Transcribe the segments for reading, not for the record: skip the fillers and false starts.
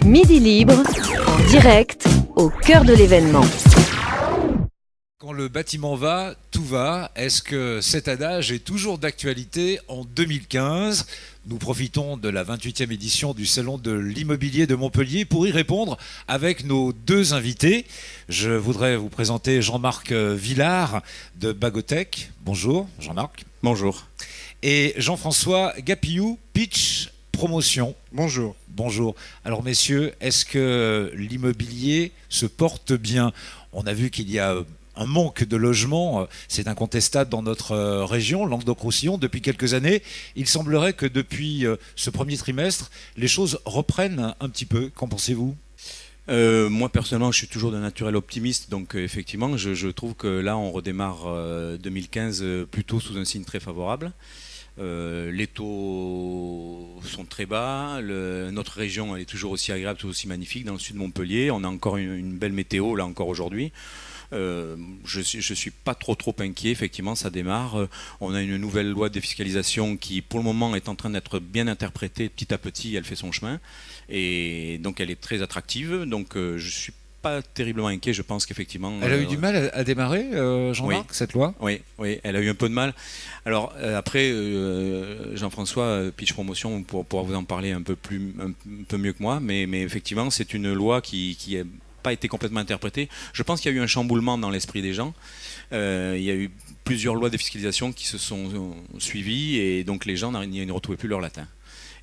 Midi Libre, en direct, au cœur de l'événement. Quand le bâtiment va, tout va. Est-ce que cet adage est toujours d'actualité en 2015 ? Nous profitons de la 28e édition du Salon de l'immobilier de Montpellier pour y répondre avec nos deux invités. Je voudrais vous présenter Jean-Marc Villard de Bagotech. Bonjour Jean-Marc. Bonjour. Et Jean-François Gapillou, Pitch Promotion. Bonjour. Bonjour. Alors messieurs, est-ce que l'immobilier se porte bien ? On a vu qu'il y a un manque de logements, c'est incontestable dans notre région, Languedoc-Roussillon, depuis quelques années. Il semblerait que depuis ce premier trimestre, les choses reprennent un petit peu. Qu'en pensez-vous ? Moi personnellement je suis toujours d'un naturel optimiste, donc effectivement je trouve que là on redémarre 2015 plutôt sous un signe très favorable. Les taux sont très bas, notre région elle est toujours aussi agréable, toujours aussi magnifique dans le sud de Montpellier. On a encore une belle météo là encore aujourd'hui. Je suis pas trop inquiet, effectivement ça démarre. On a une nouvelle loi de défiscalisation qui pour le moment est en train d'être bien interprétée, petit à petit elle fait son chemin et donc elle est très attractive, donc je suis pas terriblement inquiet. Je pense qu'effectivement elle a eu du mal à démarrer, Jean-Marc, cette loi ? Oui, elle a eu un peu de mal. Alors après Jean-François Pitch Promotion pourra vous en parler un peu mieux que moi, mais effectivement c'est une loi qui est pas été complètement interprété. Je pense qu'il y a eu un chamboulement dans l'esprit des gens. Il y a eu plusieurs lois de défiscalisation qui se sont suivies et donc les gens ne retrouvaient plus leur latin.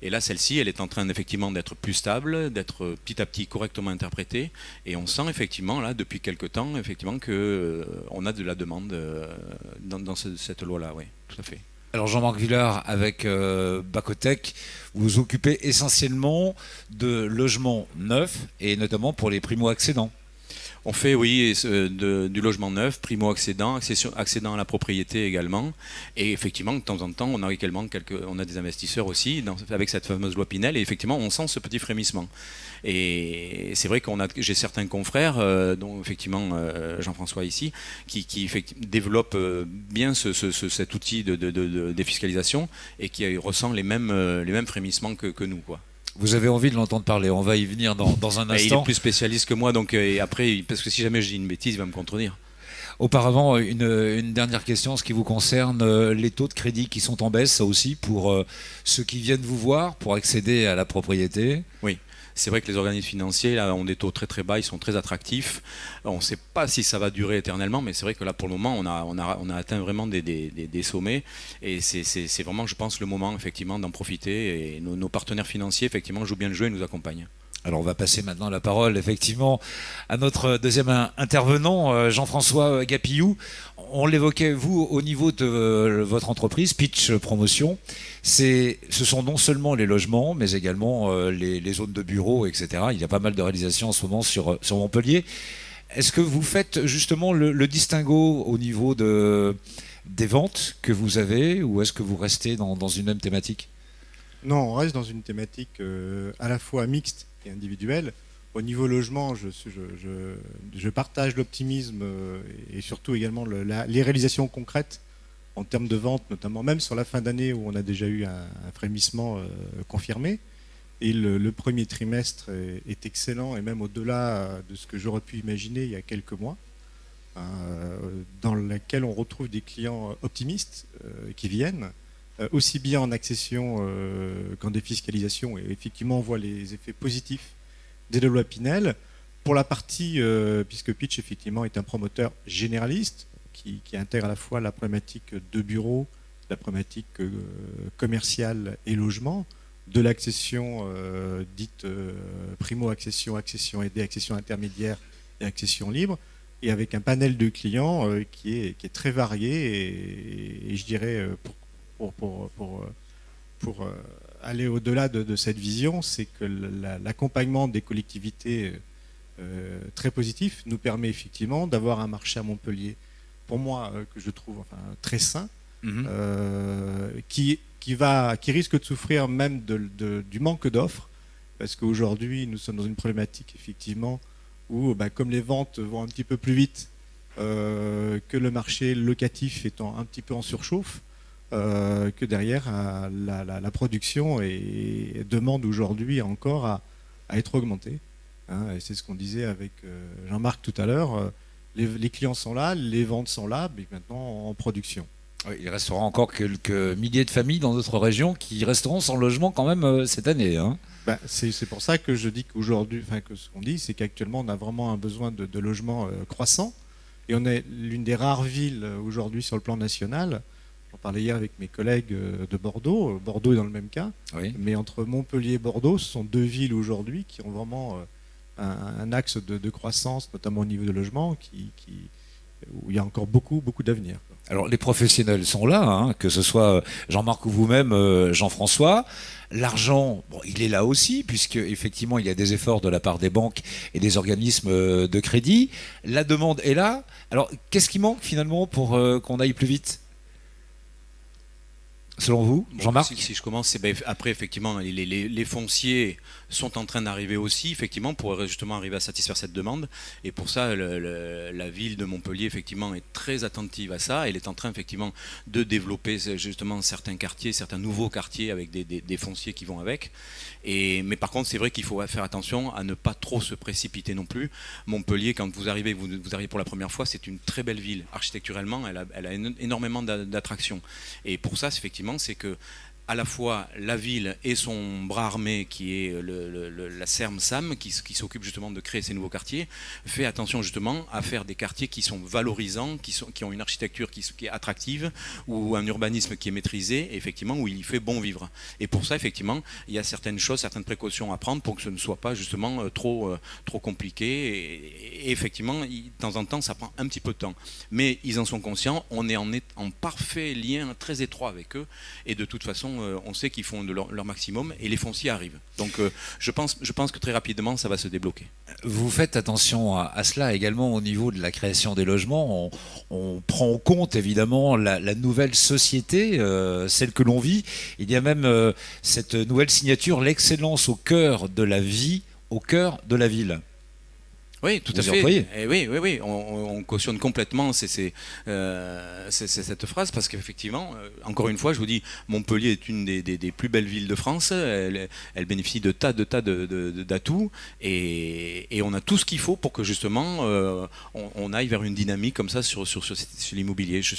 Et là, celle-ci, elle est en train effectivement d'être plus stable, d'être petit à petit correctement interprétée. Et on sent effectivement là, depuis quelque temps, effectivement que on a de la demande dans cette loi-là. Oui, tout à fait. Alors Jean-Marc Villard, avec Bagotech, vous vous occupez essentiellement de logements neufs et notamment pour les primo-accédants. On fait, oui, du logement neuf, primo-accédant, accédant à la propriété également. Et effectivement, de temps en temps, on a des investisseurs aussi avec cette fameuse loi Pinel. Et effectivement, on sent ce petit frémissement. Et c'est vrai j'ai certains confrères, dont effectivement Jean-François ici, qui développent bien cet outil de défiscalisation et qui ressent les mêmes frémissements que nous, quoi. Vous avez envie de l'entendre parler, on va y venir dans un instant. Il est plus spécialiste que moi, donc et après, parce que si jamais je dis une bêtise, il va me contredire. Auparavant, une dernière question en ce qui vous concerne, les taux de crédit qui sont en baisse, ça aussi, pour ceux qui viennent vous voir, pour accéder à la propriété. Oui. C'est vrai que les organismes financiers là, ont des taux très bas, ils sont très attractifs. On ne sait pas si ça va durer éternellement, mais c'est vrai que là pour le moment on a atteint vraiment des sommets et c'est vraiment, je pense, le moment effectivement d'en profiter et nos partenaires financiers effectivement jouent bien le jeu et nous accompagnent. Alors on va passer maintenant la parole effectivement à notre deuxième intervenant, Jean-François Gapillou. On l'évoquait, vous, au niveau de votre entreprise, Pitch Promotion, ce sont non seulement les logements, mais également les zones de bureaux, etc. Il y a pas mal de réalisations en ce moment sur Montpellier. Est-ce que vous faites justement le distinguo au niveau des ventes que vous avez, ou est-ce que vous restez dans une même thématique ? Non, on reste dans une thématique à la fois mixte et individuelle. Au niveau logement, je partage l'optimisme et surtout également les réalisations concrètes en termes de vente, notamment même sur la fin d'année où on a déjà eu un frémissement confirmé. Et le premier trimestre est excellent et même au-delà de ce que j'aurais pu imaginer il y a quelques mois, dans lequel on retrouve des clients optimistes qui viennent, aussi bien en accession qu'en défiscalisation. Et effectivement, on voit les effets positifs des lois Pinel. Pour la partie, puisque Pitch effectivement est un promoteur généraliste qui intègre à la fois la problématique de bureau, la problématique commerciale et logement, de l'accession dite primo-accession, accession aidée, accession intermédiaire et accession libre, et avec un panel de clients qui est très varié et je dirais pour aller au-delà de cette vision, c'est que l'accompagnement des collectivités très positif nous permet effectivement d'avoir un marché à Montpellier, pour moi, que je trouve très sain, qui risque de souffrir même du manque d'offres, parce qu'aujourd'hui, nous sommes dans une problématique, effectivement, où, comme les ventes vont un petit peu plus vite que le marché locatif étant un petit peu en surchauffe, que derrière, la production demande aujourd'hui encore à être augmenté. Et c'est ce qu'on disait avec Jean-Marc tout à l'heure. Les clients sont là, les ventes sont là, mais maintenant en production. Oui, il restera encore quelques milliers de familles dans notre région qui resteront sans logement quand même cette année. C'est pour ça que je dis qu'aujourd'hui, que ce qu'on dit, c'est qu'actuellement on a vraiment un besoin de logements croissant. Et on est l'une des rares villes aujourd'hui sur le plan national. J'en parlais hier avec mes collègues de Bordeaux. Bordeaux est dans le même cas. Oui. Mais entre Montpellier et Bordeaux, ce sont deux villes aujourd'hui qui ont vraiment un axe de croissance, notamment au niveau de logement, où il y a encore beaucoup d'avenir. Alors les professionnels sont là, que ce soit Jean-Marc ou vous-même, Jean-François. L'argent, il est là aussi, puisque effectivement il y a des efforts de la part des banques et des organismes de crédit. La demande est là. Alors qu'est-ce qui manque finalement pour qu'on aille plus vite ? Selon vous, Jean-Marc ? Si je commence, après effectivement les fonciers sont en train d'arriver aussi, effectivement, pour justement arriver à satisfaire cette demande. Et pour ça, la ville de Montpellier, effectivement, est très attentive à ça. Elle est en train, effectivement, de développer justement certains quartiers, certains nouveaux quartiers avec des fonciers qui vont avec. Mais par contre, c'est vrai qu'il faut faire attention à ne pas trop se précipiter non plus. Montpellier, quand vous arrivez pour la première fois, c'est une très belle ville. Architecturalement, elle a énormément d'attractions. Et pour ça, effectivement, c'est que à la fois la ville et son bras armé qui est la SERM-SAM qui s'occupe justement de créer ces nouveaux quartiers fait attention justement à faire des quartiers qui sont valorisants, qui ont une architecture qui est attractive ou un urbanisme qui est maîtrisé et effectivement où il fait bon vivre. Et pour ça effectivement il y a certaines précautions à prendre pour que ce ne soit pas justement trop compliqué et effectivement de temps en temps ça prend un petit peu de temps. Mais ils en sont conscients, on est en parfait lien très étroit avec eux et de toute façon on sait qu'ils font de leur maximum et les fonciers arrivent. Donc je pense que très rapidement ça va se débloquer. Vous faites attention à cela également au niveau de la création des logements. On prend en compte évidemment la nouvelle société, celle que l'on vit. Il y a même cette nouvelle signature, l'excellence au cœur de la vie, au cœur de la ville. Oui, tout à fait. Et oui, on cautionne complètement cette phrase parce qu'effectivement, encore une fois, je vous dis, Montpellier est une des plus belles villes de France. Elle bénéficie de tas d'atouts et on a tout ce qu'il faut pour que justement on aille vers une dynamique comme ça sur l'immobilier. Je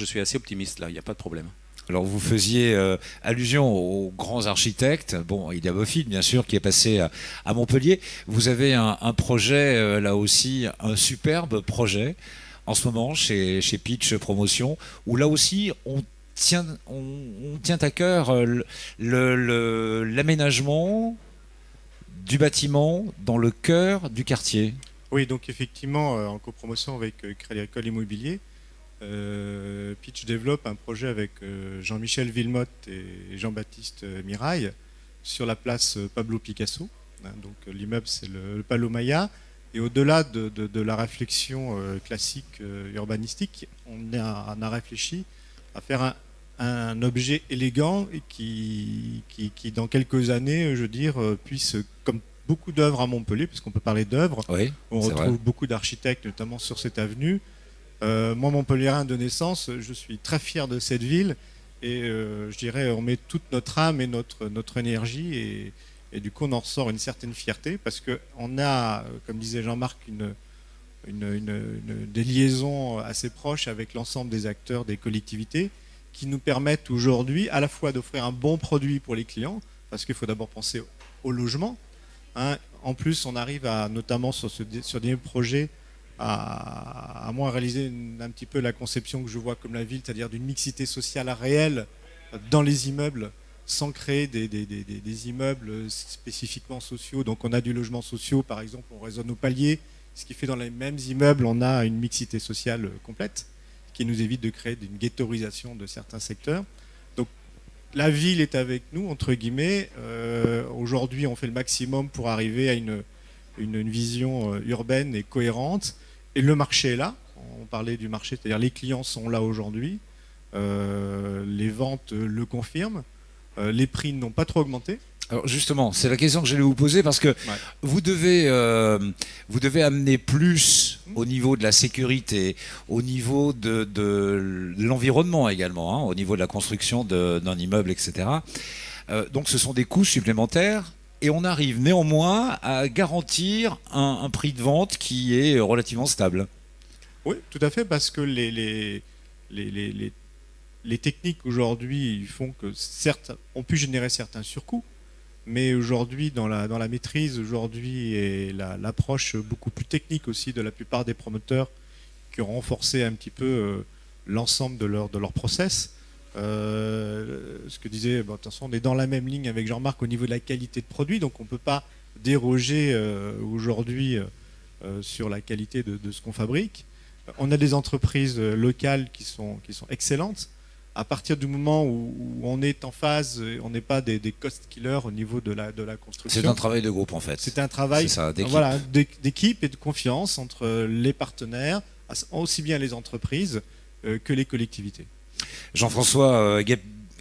suis assez optimiste là. Il n'y a pas de problème. Alors vous faisiez allusion aux grands architectes. Bon, il y a Bofill, bien sûr, qui est passé à Montpellier. Vous avez un projet, là aussi, un superbe projet, en ce moment, chez Pitch Promotion, où là aussi, on tient à cœur l'aménagement du bâtiment dans le cœur du quartier. Oui, donc effectivement, en copromotion avec Crédit Agricole Immobilier, Pitch développe un projet avec Jean-Michel Villemotte et Jean-Baptiste Mirail sur la place Pablo Picasso. Donc l'immeuble c'est le Palo Maya et au-delà de la réflexion classique urbanistique, on a réfléchi à faire un objet élégant et qui dans quelques années, je veux dire, puisse, comme beaucoup d'œuvres à Montpellier, puisqu'on peut parler d'œuvres, oui, on retrouve beaucoup d'architectes, notamment sur cette avenue. Moi, Montpelliérain de naissance, je suis très fier de cette ville et je dirais on met toute notre âme et notre énergie et du coup on en ressort une certaine fierté parce qu'on a, comme disait Jean-Marc, des liaisons assez proches avec l'ensemble des acteurs, des collectivités qui nous permettent aujourd'hui à la fois d'offrir un bon produit pour les clients parce qu'il faut d'abord penser au logement. En plus, on arrive notamment sur des projets à moi réaliser un petit peu la conception que je vois comme la ville, c'est-à-dire d'une mixité sociale réelle dans les immeubles, sans créer des immeubles spécifiquement sociaux. Donc on a du logement social, par exemple, on raisonne au palier, ce qui fait dans les mêmes immeubles, on a une mixité sociale complète, qui nous évite de créer une ghettoisation de certains secteurs. Donc la ville est avec nous, entre guillemets. Aujourd'hui, on fait le maximum pour arriver à une vision urbaine et cohérente. Et le marché est là, on parlait du marché, c'est-à-dire les clients sont là aujourd'hui, les ventes le confirment, les prix n'ont pas trop augmenté. Alors justement, c'est la question que j'allais vous poser parce que vous devez amener plus au niveau de la sécurité, au niveau de l'environnement également, au niveau de la construction d'un immeuble, etc. Donc ce sont des coûts supplémentaires et on arrive néanmoins à garantir un prix de vente qui est relativement stable. Oui, tout à fait, parce que les techniques aujourd'hui font que certes, on peut générer certains surcoûts, mais aujourd'hui, dans la maîtrise aujourd'hui et l'approche beaucoup plus technique aussi de la plupart des promoteurs qui ont renforcé un petit peu l'ensemble de leur process. Ce que disait, bon, attention, on est dans la même ligne avec Jean-Marc au niveau de la qualité de produit, donc on ne peut pas déroger aujourd'hui sur la qualité de ce qu'on fabrique. On a des entreprises locales qui sont excellentes. À partir du moment où on est en phase, on n'est pas des cost killers au niveau de la construction. C'est un travail de groupe en fait. C'est un travail d'équipe et de confiance entre les partenaires, aussi bien les entreprises que les collectivités. Jean-François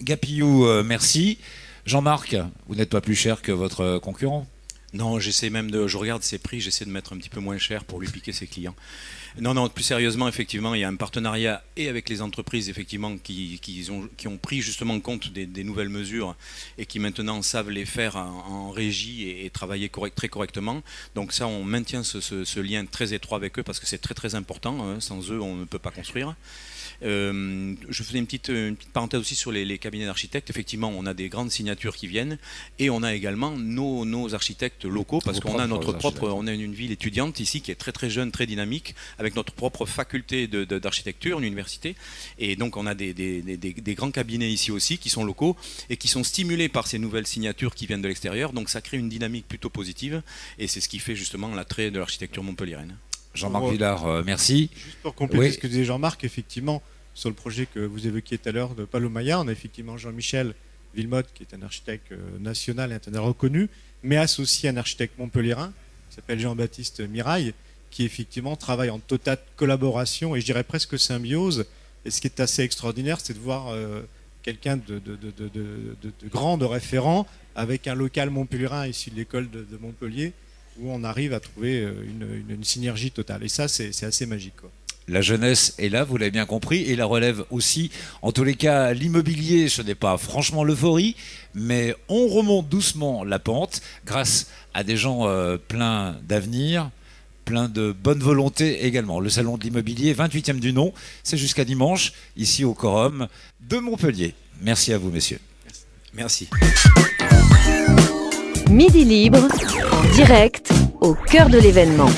Gapillou, merci. Jean-Marc, vous n'êtes pas plus cher que votre concurrent? Non, je regarde ses prix, j'essaie de mettre un petit peu moins cher pour lui piquer ses clients. Non, plus sérieusement, effectivement, il y a un partenariat et avec les entreprises, effectivement, qui ont pris justement compte des nouvelles mesures et qui maintenant savent les faire en régie et travailler très correctement. Donc ça, on maintient ce lien très étroit avec eux parce que c'est très très important. Hein. Sans eux, on ne peut pas construire. Je faisais une petite parenthèse aussi sur les cabinets d'architectes. Effectivement, on a des grandes signatures qui viennent et on a également nos architectes locaux parce qu'on a on a une ville étudiante ici qui est très très jeune, très dynamique, avec notre propre faculté d'architecture, une université. Et donc on a des grands cabinets ici aussi qui sont locaux et qui sont stimulés par ces nouvelles signatures qui viennent de l'extérieur. Donc ça crée une dynamique plutôt positive et c'est ce qui fait justement l'attrait de l'architecture montpelliéraine. Jean-Marc Villard, merci. Juste pour compléter ce que disait Jean-Marc, effectivement, sur le projet que vous évoquiez tout à l'heure de Palomaya, on a effectivement Jean-Michel Villemotte, qui est un architecte national et international reconnu, mais associé à un architecte montpelliérain, qui s'appelle Jean-Baptiste Mirail, qui effectivement travaille en totale collaboration et je dirais presque symbiose. Et ce qui est assez extraordinaire, c'est de voir quelqu'un de grand, de référent, avec un local montpelliérain issu de l'école de Montpellier, où on arrive à trouver une synergie totale. Et ça, c'est assez magique, quoi. La jeunesse est là, vous l'avez bien compris, et la relève aussi. En tous les cas, l'immobilier, ce n'est pas franchement l'euphorie, mais on remonte doucement la pente grâce à des gens pleins d'avenir, pleins de bonne volonté également. Le salon de l'immobilier, 28e du nom, c'est jusqu'à dimanche, ici au Quorum de Montpellier. Merci à vous, messieurs. Merci. Midi Libre, en direct, au cœur de l'événement.